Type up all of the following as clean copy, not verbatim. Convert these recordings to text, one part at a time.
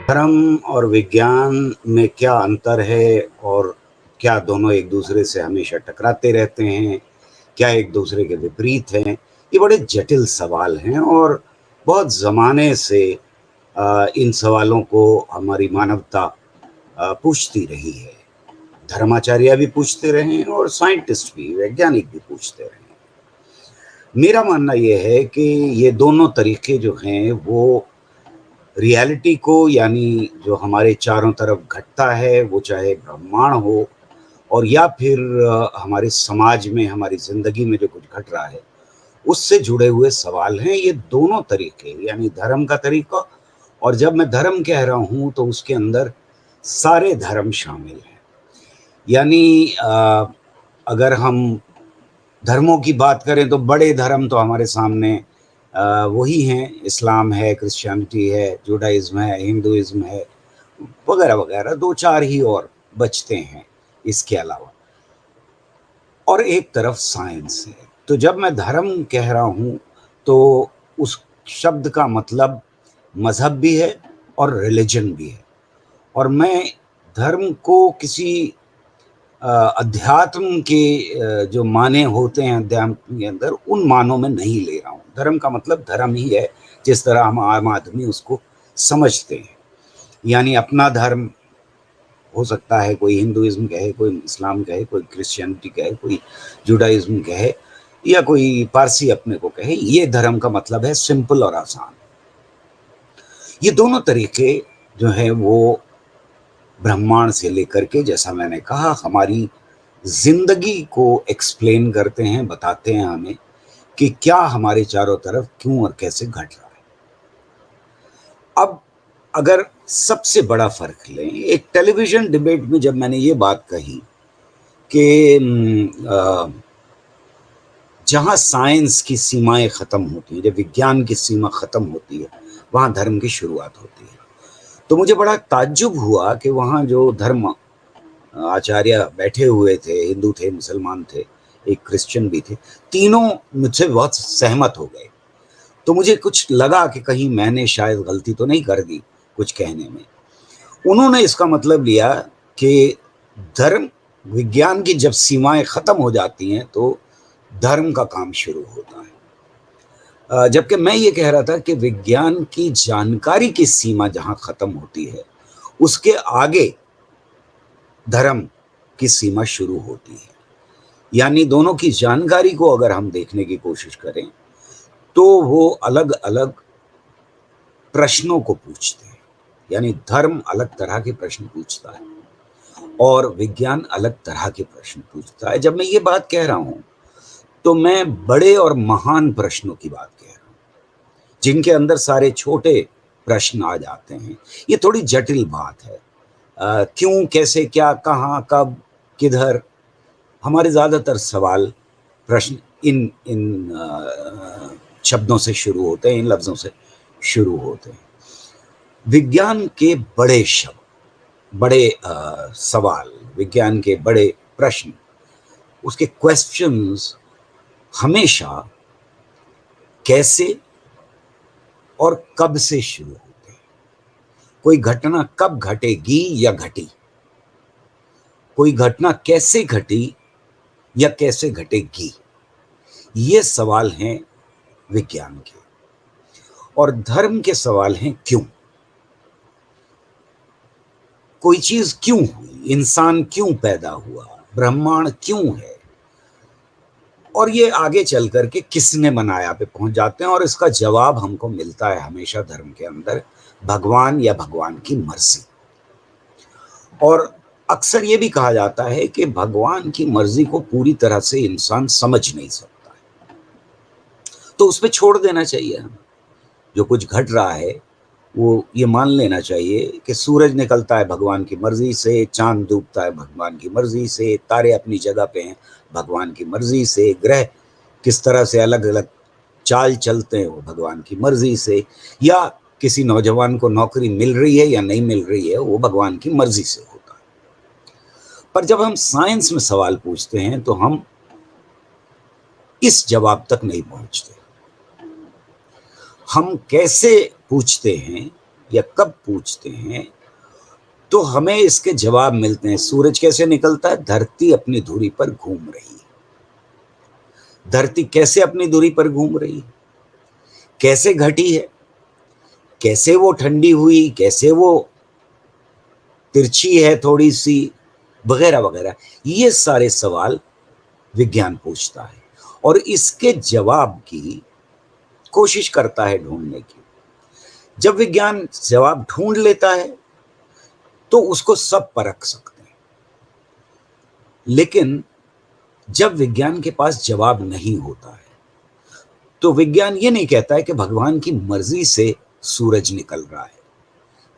धर्म और विज्ञान में क्या अंतर है और क्या दोनों एक दूसरे से हमेशा टकराते रहते हैं? क्या एक दूसरे के विपरीत हैं? ये बड़े जटिल सवाल हैं और बहुत ज़माने से इन सवालों को हमारी मानवता पूछती रही है। धर्माचार्य भी पूछते रहे हैं और साइंटिस्ट भी, वैज्ञानिक भी पूछते रहे हैं। मेरा मानना ये है कि ये दोनों तरीके जो हैं वो रियलिटी को, यानी जो हमारे चारों तरफ घटता है, वो चाहे ब्रह्मांड हो और या फिर हमारे समाज में, हमारी ज़िंदगी में जो कुछ घट रहा है, उससे जुड़े हुए सवाल हैं। ये दोनों तरीके, यानी धर्म का तरीका, और जब मैं धर्म कह रहा हूँ तो उसके अंदर सारे धर्म शामिल हैं। यानी अगर हम धर्मों की बात करें तो बड़े धर्म तो हमारे सामने वही हैं, इस्लाम है, क्रिश्चियनिटी है, जुडाइज़्म है, हिंदुइज़्म है, वगैरह वगैरह, 2-4 ही और बचते हैं इसके अलावा। और एक तरफ साइंस है। तो जब मैं धर्म कह रहा हूँ तो उस शब्द का मतलब मज़हब भी है और रिलिजन भी है। और मैं धर्म को किसी अध्यात्म के जो माने होते हैं अध्यात्म के अंदर, उन मानों में नहीं ले रहा हूँ। धर्म का मतलब धर्म ही है, जिस तरह हम आम आदमी उसको समझते हैं। यानी अपना धर्म हो सकता है, कोई हिंदुइज्म कहे, कोई इस्लाम कहे, कोई क्रिश्चियनिटी कहे, कोई जुडाइज्म कहे, या कोई पारसी अपने को कहे। ये धर्म का मतलब है सिंपल और आसान। ये दोनों तरीके जो हैं वो ब्रह्मांड से लेकर के, जैसा मैंने कहा, हमारी जिंदगी को एक्सप्लेन करते हैं, बताते हैं हमें कि क्या हमारे चारों तरफ क्यों और कैसे घट रहा है। अब अगर सबसे बड़ा फर्क लें, एक टेलीविजन डिबेट में जब मैंने ये बात कही कि जहाँ साइंस की सीमाएं ख़त्म होती हैं, जब विज्ञान की सीमा ख़त्म होती है, वहाँ धर्म की शुरुआत होती है। तो मुझे बड़ा ताज्जुब हुआ कि वहाँ जो धर्म आचार्य बैठे हुए थे, हिंदू थे, मुसलमान थे, एक क्रिश्चियन भी थे, तीनों मुझसे बहुत सहमत हो गए। तो मुझे कुछ लगा कि कहीं मैंने शायद गलती तो नहीं कर दी कुछ कहने में। उन्होंने इसका मतलब लिया कि धर्म विज्ञान की जब सीमाएं ख़त्म हो जाती हैं तो धर्म का काम शुरू होता है। जबकि मैं ये कह रहा था कि विज्ञान की जानकारी की सीमा जहाँ ख़त्म होती है, उसके आगे धर्म की सीमा शुरू होती है। यानी दोनों की जानकारी को अगर हम देखने की कोशिश करें तो वो अलग अलग प्रश्नों को पूछते हैं। यानी धर्म अलग तरह के प्रश्न पूछता है और विज्ञान अलग तरह के प्रश्न पूछता है। जब मैं ये बात कह रहा हूँ तो मैं बड़े और महान प्रश्नों की बात कह रहा हूँ, जिनके अंदर सारे छोटे प्रश्न आ जाते हैं। ये थोड़ी जटिल बात है। क्यों, कैसे, क्या, कहाँ, कब, किधर, हमारे ज़्यादातर सवाल, प्रश्न इन इन शब्दों से शुरू होते हैं, इन लफ्ज़ों से शुरू होते हैं। विज्ञान के बड़े शब्द, बड़े सवाल, विज्ञान के बड़े प्रश्न, उसके क्वेश्चंस हमेशा कैसे और कब से शुरू होते हैं। कोई घटना कब घटेगी या घटी, कोई घटना कैसे घटी या कैसे घटेगी, ये सवाल हैं विज्ञान के। और धर्म के सवाल हैं क्यों। कोई चीज क्यों हुई, इंसान क्यों पैदा हुआ, ब्रह्मांड क्यों है, और ये आगे चल करके किसने बनाया पे पहुंच जाते हैं। और इसका जवाब हमको मिलता है हमेशा धर्म के अंदर, भगवान या भगवान की मर्जी। और अक्सर ये भी कहा जाता है कि भगवान की मर्जी को पूरी तरह से इंसान समझ नहीं सकता है, तो उस पर छोड़ देना चाहिए हमें। जो कुछ घट रहा है वो ये मान लेना चाहिए कि सूरज निकलता है भगवान की मर्जी से, चांद डूबता है भगवान की मर्जी से, तारे अपनी जगह पे हैं भगवान की मर्जी से, ग्रह किस तरह से अलग अलग चाल चलते हैं वो भगवान की मर्जी से, या किसी नौजवान को नौकरी मिल रही है या नहीं मिल रही है वो भगवान की मर्जी से होता है। पर जब हम साइंस में सवाल पूछते हैं तो हम इस जवाब तक नहीं पहुंचते। हम कैसे पूछते हैं या कब पूछते हैं तो हमें इसके जवाब मिलते हैं। सूरज कैसे निकलता है? धरती अपनी धुरी पर घूम रही है। धरती कैसे अपनी धुरी पर घूम रही है? कैसे घटी है? कैसे वो ठंडी हुई? कैसे वो तिरछी है थोड़ी सी? वगैरह वगैरह। ये सारे सवाल विज्ञान पूछता है और इसके जवाब की कोशिश करता है ढूंढने की। जब विज्ञान जवाब ढूंढ लेता है तो उसको सब परख सकते हैं। लेकिन जब विज्ञान के पास जवाब नहीं होता है तो विज्ञान ये नहीं कहता है कि भगवान की मर्जी से सूरज निकल रहा है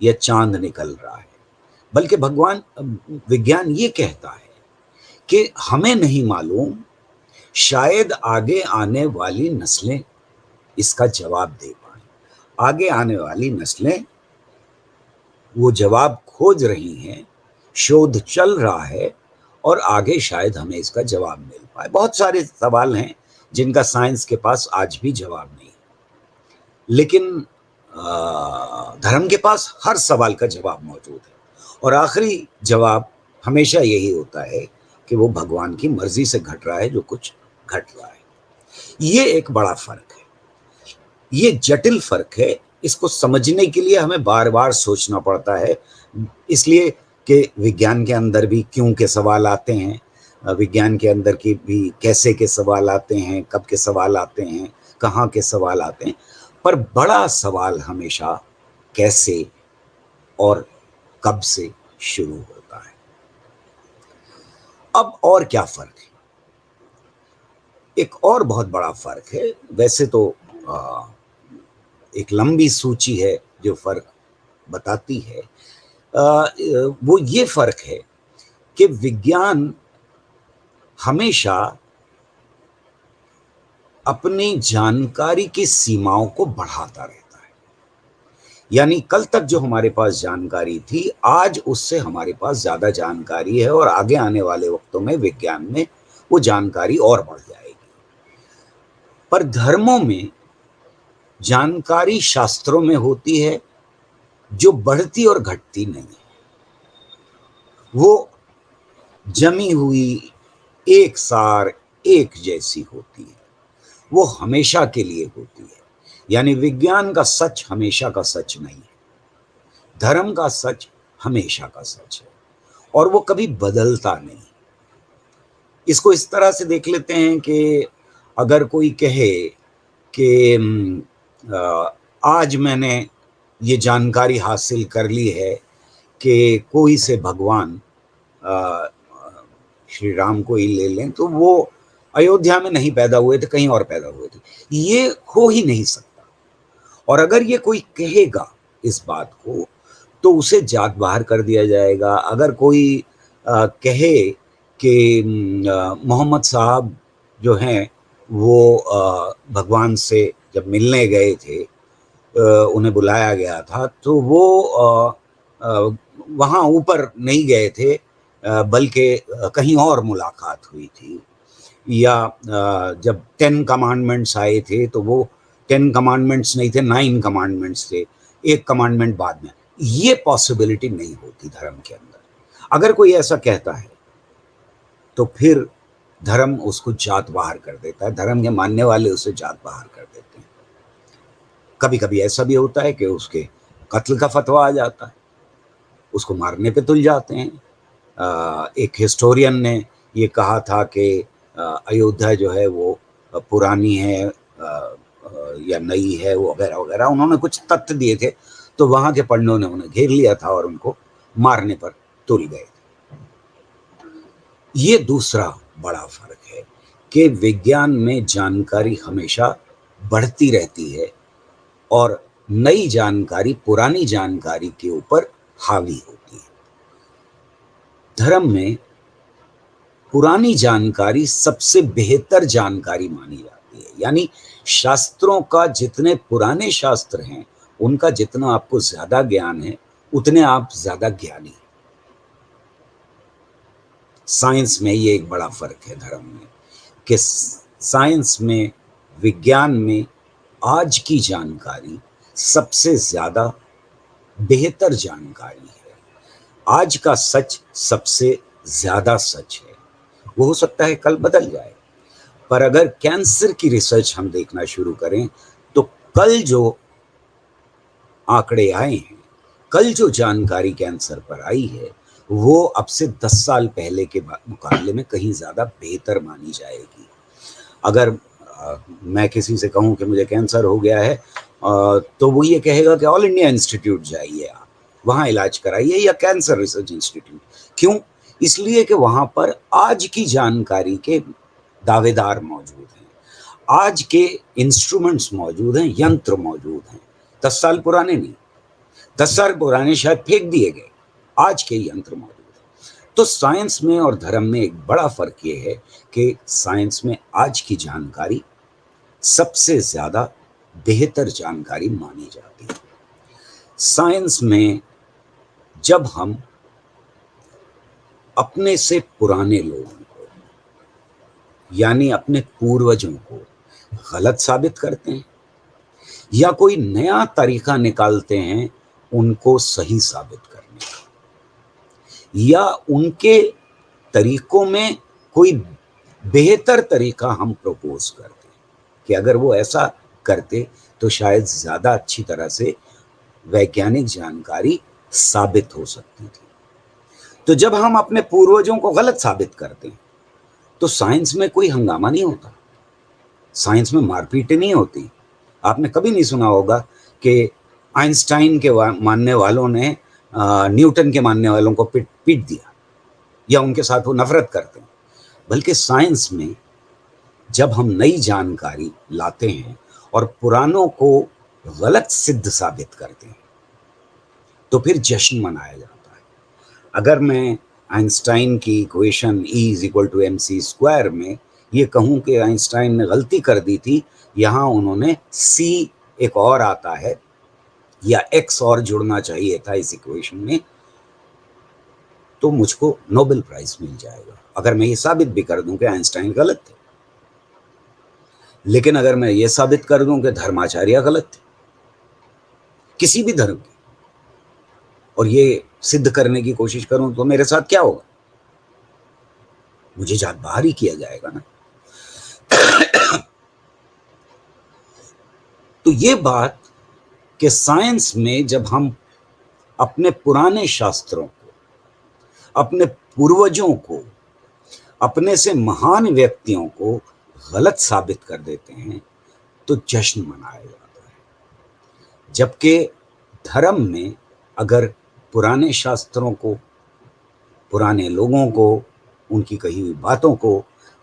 या चांद निकल रहा है, बल्कि विज्ञान ये कहता है कि हमें नहीं मालूम, शायद आगे आने वाली नस्लें इसका जवाब दे पाए। आगे आने वाली नस्लें वो जवाब खोज रही हैं, शोध चल रहा है और आगे शायद हमें इसका जवाब मिल पाए। बहुत सारे सवाल हैं जिनका साइंस के पास आज भी जवाब नहीं, लेकिन धर्म के पास हर सवाल का जवाब मौजूद है और आखिरी जवाब हमेशा यही होता है कि वो भगवान की मर्जी से घट रहा है जो कुछ घट रहा है। ये एक बड़ा फर्क है, ये जटिल फर्क है। इसको समझने के लिए हमें बार बार सोचना पड़ता है, इसलिए कि विज्ञान के अंदर भी क्यों के सवाल आते हैं, विज्ञान के अंदर की भी कैसे के सवाल आते हैं, कब के सवाल आते हैं, कहाँ के सवाल आते हैं, पर बड़ा सवाल हमेशा कैसे और कब से शुरू होता है। अब और क्या फर्क है? एक और बहुत बड़ा फर्क है। वैसे तो एक लंबी सूची है जो फर्क बताती है। वो ये फर्क है कि विज्ञान हमेशा अपनी जानकारी की सीमाओं को बढ़ाता रहता है। यानी कल तक जो हमारे पास जानकारी थी, आज उससे हमारे पास ज्यादा जानकारी है और आगे आने वाले वक्तों में विज्ञान में वो जानकारी और बढ़ जाएगी। पर धर्मों में जानकारी शास्त्रों में होती है जो बढ़ती और घटती नहीं है, वो जमी हुई एक सार एक जैसी होती है, वो हमेशा के लिए होती है। यानी विज्ञान का सच हमेशा का सच नहीं है, धर्म का सच हमेशा का सच है और वो कभी बदलता नहीं। इसको इस तरह से देख लेते हैं कि अगर कोई कहे कि आज मैंने ये जानकारी हासिल कर ली है कि कोई से भगवान श्री राम को ही ले लें, तो वो अयोध्या में नहीं पैदा हुए थे, कहीं और पैदा हुए थे, ये हो ही नहीं सकता। और अगर ये कोई कहेगा इस बात को तो उसे जात बाहर कर दिया जाएगा। अगर कोई कहे कि मोहम्मद साहब जो हैं वो भगवान से जब मिलने गए थे, उन्हें बुलाया गया था, तो वो वहाँ ऊपर नहीं गए थे, बल्कि कहीं और मुलाकात हुई थी। या जब 10 कमांडमेंट्स आए थे तो वो 10 कमांडमेंट्स नहीं थे, 9 कमांडमेंट्स थे, एक कमांडमेंट बाद में। ये पॉसिबिलिटी नहीं होती धर्म के अंदर। अगर कोई ऐसा कहता है तो फिर धर्म उसको जात बाहर कर देता है, धर्म के मानने वाले उसे जात बाहर कर देते हैं। कभी कभी ऐसा भी होता है कि उसके कत्ल का फतवा आ जाता है, उसको मारने पे तुल जाते हैं। एक हिस्टोरियन ने ये कहा था कि अयोध्या जो है वो पुरानी है या नई है, वो वगैरह वगैरह, उन्होंने कुछ तथ्य दिए थे, तो वहाँ के पंडितों ने उन्हें घेर लिया था और उनको मारने पर तुल गए थे। ये दूसरा बड़ा फर्क है कि विज्ञान में जानकारी हमेशा बढ़ती रहती है और नई जानकारी पुरानी जानकारी के ऊपर हावी होती है। धर्म में पुरानी जानकारी सबसे बेहतर जानकारी मानी जाती है। यानी शास्त्रों का जितने पुराने शास्त्र हैं उनका जितना आपको ज्यादा ज्ञान है उतने आप ज्यादा ज्ञानी हैं। साइंस में ये एक बड़ा फर्क है धर्म में कि साइंस में, विज्ञान में आज की जानकारी सबसे ज्यादा बेहतर जानकारी है। आज का सच सबसे ज्यादा सच है। वो हो सकता है कल बदल जाए, पर अगर कैंसर की रिसर्च हम देखना शुरू करें तो कल जो आंकड़े आए हैं, कल जो जानकारी कैंसर पर आई है, वो अब से 10 साल पहले के मुकाबले में कहीं ज्यादा बेहतर मानी जाएगी। अगर मैं किसी से कहूं कि मुझे कैंसर हो गया है, तो वो ये कहेगा कि ऑल इंडिया इंस्टीट्यूट जाइए, आप वहां इलाज कराइए, या कैंसर रिसर्च इंस्टीट्यूट। क्यों? इसलिए कि वहां पर आज की जानकारी के दावेदार मौजूद हैं, आज के इंस्ट्रूमेंट्स मौजूद हैं, यंत्र मौजूद हैं। 10 साल पुराने नहीं, 10 साल पुराने शायद फेंक दिए गए, आज के यंत्र मौजूद हैं। तो साइंस में और धर्म में एक बड़ा फर्क ये है कि साइंस में आज की जानकारी सबसे ज्यादा बेहतर जानकारी मानी जाती है। साइंस में जब हम अपने से पुराने लोगों को, यानी अपने पूर्वजों को गलत साबित करते हैं, या कोई नया तरीका निकालते हैं उनको सही साबित करने का, या उनके तरीकों में कोई बेहतर तरीका हम प्रपोज करते हैं कि अगर वो ऐसा करते तो शायद ज्यादा अच्छी तरह से वैज्ञानिक जानकारी साबित हो सकती थी। तो जब हम अपने पूर्वजों को गलत साबित करते हैं तो साइंस में कोई हंगामा नहीं होता, साइंस में मारपीट नहीं होती। आपने कभी नहीं सुना होगा कि आइंस्टाइन के मानने वालों ने न्यूटन के मानने वालों को पीट दिया, या उनके साथ वो नफरत करते हैं। बल्कि साइंस में जब हम नई जानकारी लाते हैं और पुरानों को गलत सिद्ध साबित करते हैं तो फिर जश्न मनाया जाता है। अगर मैं आइंस्टाइन की इक्वेशन E=mc² में ये कहूं कि आइंस्टाइन ने गलती कर दी थी, यहां उन्होंने C एक और आता है या X और जुड़ना चाहिए था इस इक्वेशन में, तो मुझको नोबेल प्राइज मिल जाएगा अगर मैं ये साबित भी कर दूं कि आइंस्टाइन गलत थे। लेकिन अगर मैं ये साबित कर दूं कि धर्माचार्य गलत थे, किसी भी धर्म के, और ये सिद्ध करने की कोशिश करूं तो मेरे साथ क्या होगा? मुझे जात बाहर ही किया जाएगा ना। तो ये बात कि साइंस में जब हम अपने पुराने शास्त्रों को, अपने पूर्वजों को, अपने से महान व्यक्तियों को गलत साबित कर देते हैं तो जश्न मनाया जाता है। जबकि धर्म में अगर पुराने शास्त्रों को, पुराने लोगों को, उनकी कही हुई बातों को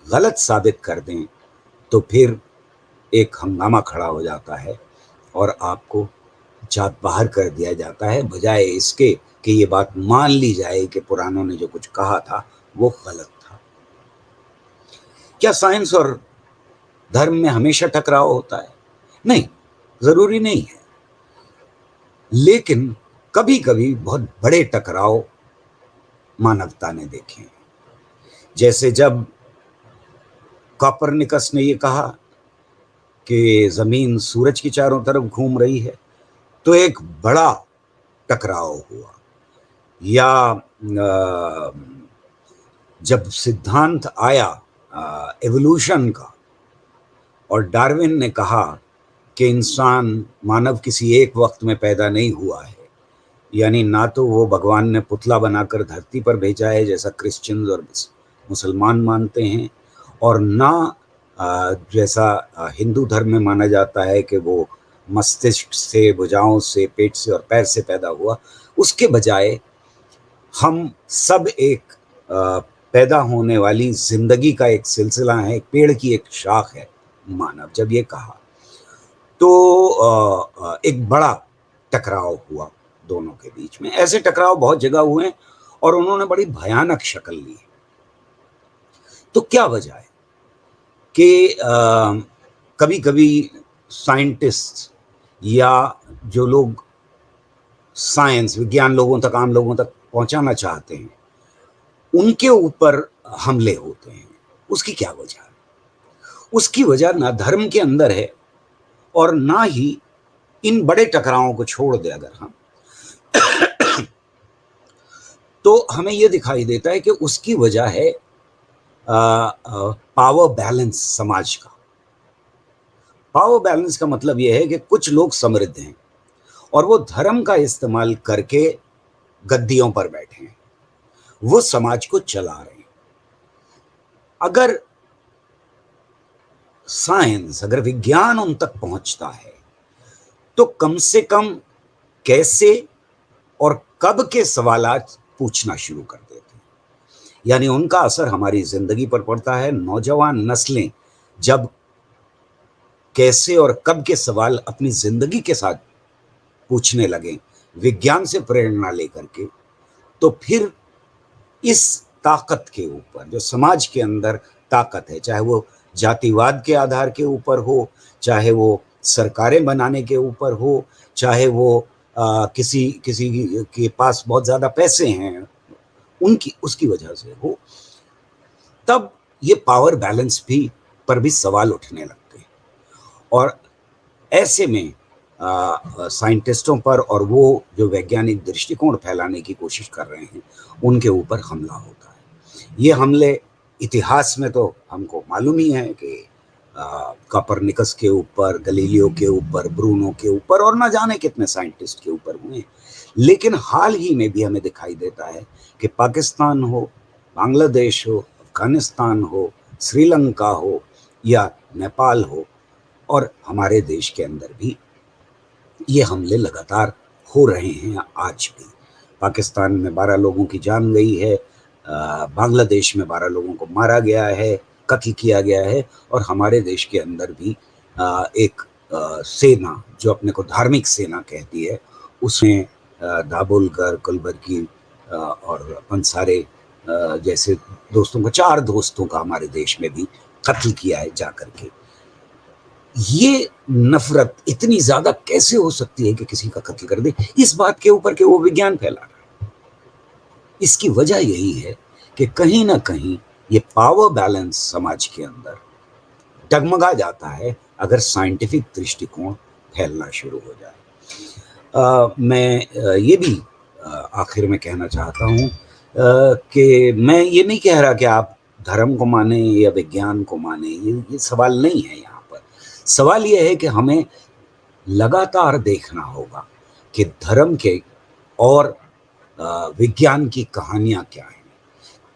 गलत साबित कर दें तो फिर एक हंगामा खड़ा हो जाता है और आपको जात बाहर कर दिया जाता है, बजाय इसके कि ये बात मान ली जाए कि पुरानों ने जो कुछ कहा था वो गलत था। क्या साइंस और धर्म में हमेशा टकराव होता है? नहीं, जरूरी नहीं है। लेकिन कभी कभी बहुत बड़े टकराव मानवता ने देखे हैं। जैसे जब कॉपरनिकस ने ये कहा कि जमीन सूरज की चारों तरफ घूम रही है, तो एक बड़ा टकराव हुआ। या जब सिद्धांत आया एवोल्यूशन का और डार्विन ने कहा कि इंसान, मानव किसी एक वक्त में पैदा नहीं हुआ है, यानी ना तो वो भगवान ने पुतला बनाकर धरती पर भेजा है जैसा क्रिश्चियंस और मुसलमान मानते हैं, और ना जैसा हिंदू धर्म में माना जाता है कि वो मस्तिष्क से, भुजाओं से, पेट से और पैर से पैदा हुआ। उसके बजाय हम सब एक पैदा होने वाली जिंदगी का एक सिलसिला है, एक पेड़ की एक शाख है मानव। जब ये कहा तो एक बड़ा टकराव हुआ दोनों के बीच में। ऐसे टकराव बहुत जगह हुए और उन्होंने बड़ी भयानक शक्ल ली। तो क्या वजह है कि कभी कभी साइंटिस्ट या जो लोग साइंस, विज्ञान लोगों तक, आम लोगों तक पहुंचाना चाहते हैं, उनके ऊपर हमले होते हैं। उसकी क्या वजह है? उसकी वजह ना धर्म के अंदर है और ना ही इन बड़े टकरावों को छोड़ दे अगर हम तो हमें ये दिखाई देता है कि उसकी वजह है पावर बैलेंस समाज का। पावर बैलेंस का मतलब यह है कि कुछ लोग समृद्ध हैं और वो धर्म का इस्तेमाल करके गद्दियों पर बैठे हैं, वो समाज को चला रहे हैं। अगर साइंस, अगर विज्ञान उन तक पहुंचता है तो कम से कम कैसे और कब के सवालात पूछना शुरू कर देते हैं, यानी उनका असर हमारी जिंदगी पर पड़ता है। नौजवान नस्लें जब कैसे और कब के सवाल अपनी जिंदगी के साथ पूछने लगे विज्ञान से प्रेरणा लेकर के, तो फिर इस ताकत के ऊपर जो समाज के अंदर ताकत है, चाहे वो जातिवाद के आधार के ऊपर हो, चाहे वो सरकारें बनाने के ऊपर हो, चाहे वो किसी किसी के पास बहुत ज्यादा पैसे हैं उनकी उसकी वजह से हो, तब ये पावर बैलेंस भी पर भी सवाल उठने लगते हैं। और ऐसे में साइंटिस्टों पर और वो जो वैज्ञानिक दृष्टिकोण फैलाने की कोशिश कर रहे हैं उनके ऊपर हमला होता है। ये हमले इतिहास में तो हमको मालूम ही है कि कोपरनिकस के ऊपर, गलीलियो के ऊपर, ब्रूनो के ऊपर और ना जाने कितने साइंटिस्ट के ऊपर हुए। लेकिन हाल ही में भी हमें दिखाई देता है कि पाकिस्तान हो, बांग्लादेश हो, अफगानिस्तान हो, श्रीलंका हो या नेपाल हो, और हमारे देश के अंदर भी ये हमले लगातार हो रहे हैं। आज भी पाकिस्तान में 12 लोगों की जान गई है, बांग्लादेश में 12 लोगों को मारा गया है, कत्ल किया गया है, और हमारे देश के अंदर भी एक सेना जो अपने को धार्मिक सेना कहती है, उसने दाभोलकर, कुलबर्गी और अपन सारे जैसे दोस्तों को, 4 दोस्तों का हमारे देश में भी कत्ल किया है जाकर के। ये नफरत इतनी ज्यादा कैसे हो सकती है कि किसी का कत्ल कर दे, इस बात के ऊपर कि वो विज्ञान फैला रहा है। इसकी वजह यही है कि कहीं ना कहीं ये पावर बैलेंस समाज के अंदर डगमगा जाता है अगर साइंटिफिक दृष्टिकोण फैलना शुरू हो जाए। मैं ये भी आखिर में कहना चाहता हूँ कि मैं ये नहीं कह रहा कि आप धर्म को माने या विज्ञान को माने, ये सवाल नहीं है। यहाँ पर सवाल ये है कि हमें लगातार देखना होगा कि धर्म के और विज्ञान की कहानियाँ क्या हैं,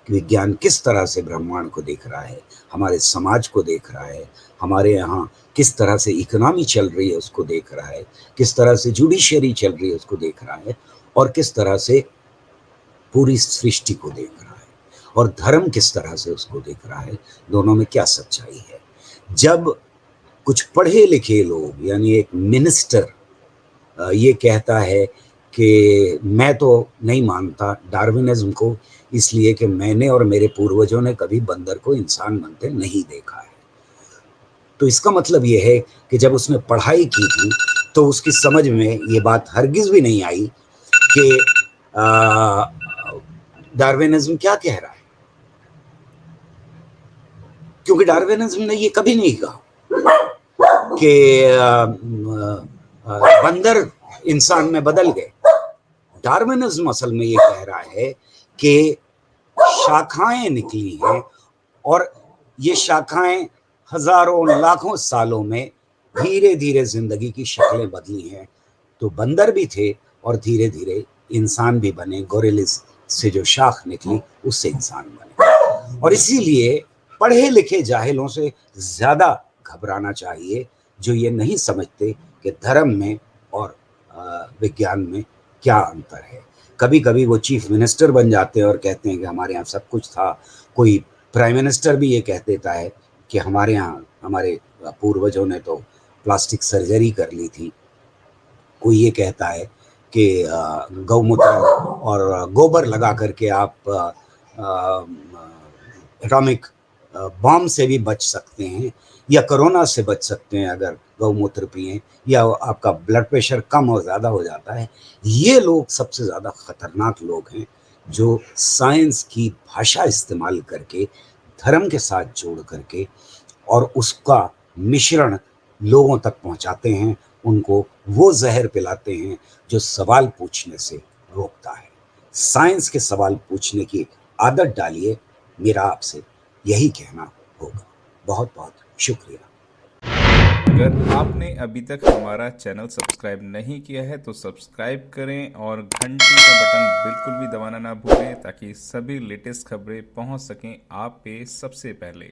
विज्ञान किस तरह से ब्रह्मांड को देख रहा है, हमारे समाज को देख रहा है, हमारे यहाँ किस तरह से इकोनॉमी चल रही है उसको देख रहा है, किस तरह से जुडिशरी चल रही है उसको देख रहा है, और किस तरह से पूरी सृष्टि को देख रहा है, और धर्म किस तरह से उसको देख रहा है, दोनों में क्या सच्चाई है। जब कुछ पढ़े लिखे लोग, यानी एक मिनिस्टर ये कहता है कि मैं तो नहीं मानता डार्विनिज्म को, इसलिए कि मैंने और मेरे पूर्वजों ने कभी बंदर को इंसान बनते नहीं देखा है, तो इसका मतलब ये है कि जब उसने पढ़ाई की थी तो उसकी समझ में ये बात हरगिज भी नहीं आई कि डार्विनिज्म क्या कह रहा है, क्योंकि डार्विनिज्म ने ये कभी नहीं कहा कि बंदर इंसान में बदल गए। डार्विनिज्म असल में ये कह रहा है कि शाखाएं निकली हैं और ये शाखाएं हजारों लाखों सालों में धीरे धीरे जिंदगी की शक्लें बदली हैं। तो बंदर भी थे और धीरे धीरे इंसान भी बने, गोरिल्स से जो शाख निकली उससे इंसान बने। और इसीलिए पढ़े लिखे जाहिलों से ज्यादा घबराना चाहिए जो ये नहीं समझते कि धर्म में और विज्ञान में क्या अंतर है। कभी कभी वो चीफ मिनिस्टर बन जाते हैं और कहते हैं कि हमारे यहाँ सब कुछ था। कोई प्राइम मिनिस्टर भी ये कह देता है कि हमारे यहाँ हमारे पूर्वजों ने तो प्लास्टिक सर्जरी कर ली थी। कोई ये कहता है कि गौमूत्र और गोबर लगा करके आप एटॉमिक बॉम्ब से भी बच सकते हैं या कोरोना से बच सकते हैं अगर गौमूत्र पिएं, या आपका ब्लड प्रेशर कम और ज़्यादा हो जाता है। ये लोग सबसे ज़्यादा खतरनाक लोग हैं जो साइंस की भाषा इस्तेमाल करके धर्म के साथ जोड़ करके और उसका मिश्रण लोगों तक पहुंचाते हैं उनको वो जहर पिलाते हैं जो सवाल पूछने से रोकता है। साइंस के सवाल पूछने की आदत डालिए, मेरा आपसे यही कहना होगा। बहुत बहुत शुक्रिया। अगर आपने अभी तक हमारा चैनल सब्सक्राइब नहीं किया है तो सब्सक्राइब करें और घंटी का बटन बिल्कुल भी दबाना ना भूलें ताकि सभी लेटेस्ट खबरें पहुंच सकें आप पे सबसे पहले।